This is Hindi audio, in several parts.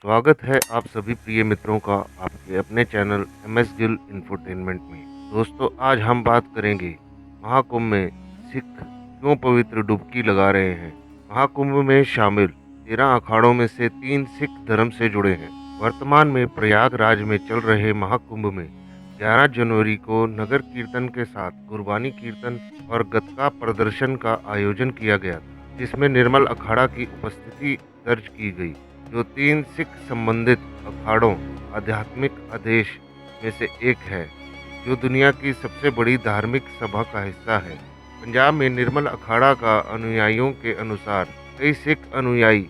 स्वागत है आप सभी प्रिय मित्रों का आपके अपने चैनल MS गिल इंफोटेनमेंट में। दोस्तों, आज हम बात करेंगे महाकुंभ में सिख क्यों पवित्र डुबकी लगा रहे हैं। महाकुंभ में शामिल 13 अखाड़ों में से 3 सिख धर्म से जुड़े हैं। वर्तमान में प्रयागराज में चल रहे महाकुंभ में 11 जनवरी को नगर कीर्तन के साथ गुरबानी कीर्तन और गतका प्रदर्शन का आयोजन किया गया था, जिसमें निर्मल अखाड़ा की उपस्थिति दर्ज की गई, जो 3 सिख संबंधित अखाड़ों आध्यात्मिक आदेश में से एक है, जो दुनिया की सबसे बड़ी धार्मिक सभा का हिस्सा है। पंजाब में निर्मल अखाड़ा का अनुयायियों के अनुसार कई सिख अनुयायी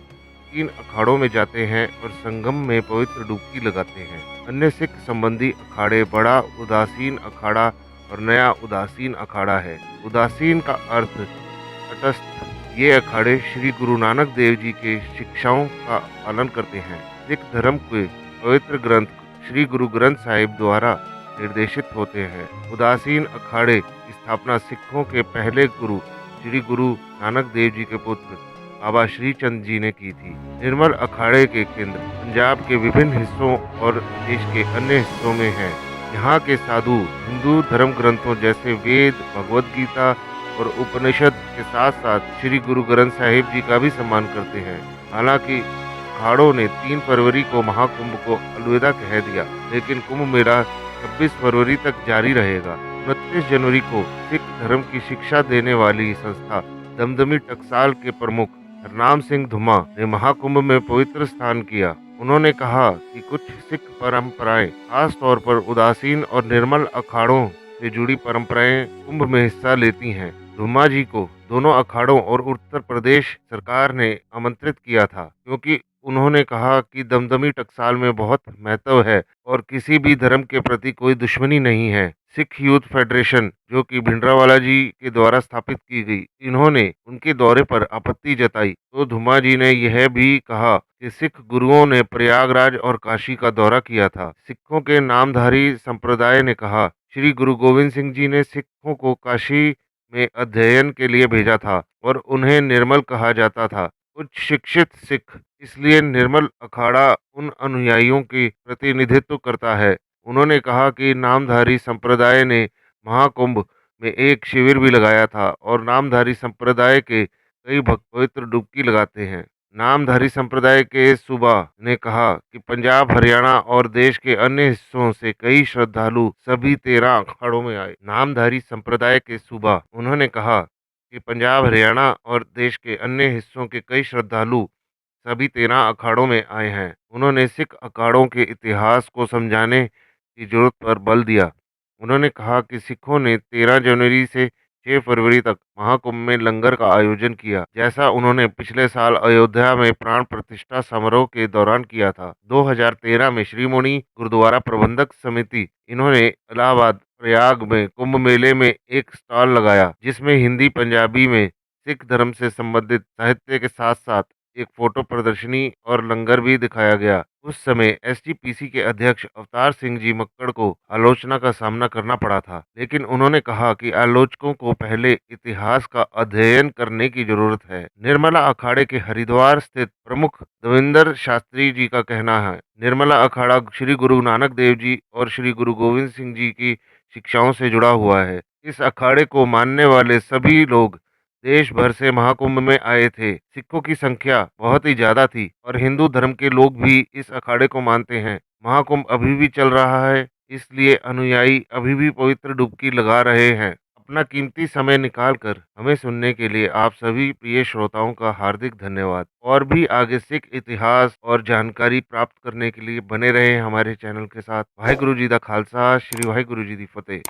3 अखाड़ों में जाते हैं और संगम में पवित्र डुबकी लगाते हैं। अन्य सिख संबंधी अखाड़े बड़ा उदासीन अखाड़ा और नया उदासीन अखाड़ा है। उदासीन का अर्थ तटस्थ। ये अखाड़े श्री गुरु नानक देव जी के शिक्षाओं का पालन करते हैं। सिख धर्म के पवित्र ग्रंथ श्री गुरु ग्रंथ साहिब द्वारा निर्देशित होते हैं। उदासीन अखाड़े की स्थापना सिखों के पहले गुरु श्री गुरु नानक देव जी के पुत्र बाबा श्री चंद जी ने की थी। निर्मल अखाड़े के केंद्र पंजाब के विभिन्न हिस्सों और देश के अन्य हिस्सों में हैं। यहाँ के साधु हिंदू धर्म ग्रंथों जैसे वेद, भगवद गीता और उपनिषद के साथ साथ श्री गुरु ग्रंथ साहिब जी का भी सम्मान करते हैं। हालांकि अखाड़ों ने 3 फरवरी को महाकुंभ को अलविदा कह दिया, लेकिन कुंभ मेला 26 फरवरी तक जारी रहेगा। 29 जनवरी को सिख धर्म की शिक्षा देने वाली संस्था दमदमी टकसाल के प्रमुख हरनाम सिंह धुमा ने महाकुंभ में पवित्र स्नान किया। उन्होंने कहा कि कुछ सिख परंपराएं, खास तौर पर उदासीन और निर्मल अखाड़ों से जुड़ी परंपराएं कुंभ में हिस्सा लेती हैं। धुमा जी को दोनों अखाड़ों और उत्तर प्रदेश सरकार ने आमंत्रित किया था, क्योंकि उन्होंने कहा कि दमदमी टकसाल में बहुत महत्व है और किसी भी धर्म के प्रति कोई दुश्मनी नहीं है। सिख यूथ फेडरेशन, जो कि भिंडरावाला जी के द्वारा स्थापित की गई, इन्होंने उनके दौरे पर आपत्ति जताई तो धुमा जी ने यह भी कहा कि सिख गुरुओं ने प्रयागराज और काशी का दौरा किया था। सिखों के नामधारी संप्रदाय ने कहा, श्री गुरु गोविंद सिंह जी ने सिखों को काशी में अध्ययन के लिए भेजा था और उन्हें निर्मल कहा जाता था। उच्च शिक्षित सिख, इसलिए निर्मल अखाड़ा उन अनुयायियों की प्रतिनिधित्व करता है। उन्होंने कहा कि नामधारी संप्रदाय ने महाकुंभ में एक शिविर भी लगाया था और नामधारी संप्रदाय के कई भक्त पवित्र डुबकी लगाते हैं। नामधारी संप्रदाय के सूबा ने कहा कि पंजाब, हरियाणा और देश के अन्य हिस्सों से कई श्रद्धालु सभी 13 अखाड़ों में आए। नामधारी संप्रदाय के सूबा, उन्होंने कहा कि पंजाब, हरियाणा और देश के अन्य हिस्सों के कई श्रद्धालु सभी 13 अखाड़ों में आए हैं। उन्होंने सिख अखाड़ों के इतिहास को समझाने की जरूरत पर बल दिया। उन्होंने कहा कि सिखों ने 13 जनवरी से 6 फरवरी तक महाकुंभ में लंगर का आयोजन किया, जैसा उन्होंने पिछले साल अयोध्या में प्राण प्रतिष्ठा समारोह के दौरान किया था। 2013 में श्रीमोनी गुरुद्वारा प्रबंधक समिति, इन्होंने इलाहाबाद प्रयाग में कुंभ मेले में एक स्टॉल लगाया, जिसमें हिंदी पंजाबी में सिख धर्म से संबंधित साहित्य के साथ साथ एक फोटो प्रदर्शनी और लंगर भी दिखाया गया। उस समय SGPC के अध्यक्ष अवतार सिंह जी मक्कड़ को आलोचना का सामना करना पड़ा था, लेकिन उन्होंने कहा कि आलोचकों को पहले इतिहास का अध्ययन करने की जरूरत है। निर्मला अखाड़े के हरिद्वार स्थित प्रमुख देवेंद्र शास्त्री जी का कहना है, निर्मला अखाड़ा श्री गुरु नानक देव जी और श्री गुरु गोविंद सिंह जी की शिक्षाओं से जुड़ा हुआ है। इस अखाड़े को मानने वाले सभी लोग देश भर से महाकुंभ में आए थे। सिखों की संख्या बहुत ही ज्यादा थी और हिंदू धर्म के लोग भी इस अखाड़े को मानते हैं। महाकुंभ अभी भी चल रहा है, इसलिए अनुयायी अभी भी पवित्र डुबकी लगा रहे हैं। अपना कीमती समय निकालकर हमें सुनने के लिए आप सभी प्रिय श्रोताओं का हार्दिक धन्यवाद। और भी आगे सिख इतिहास और जानकारी प्राप्त करने के लिए बने रहे हमारे चैनल के साथ। वाहिगुरु जी दा खालसा, श्री वाहिगुरु जी दी फतेह।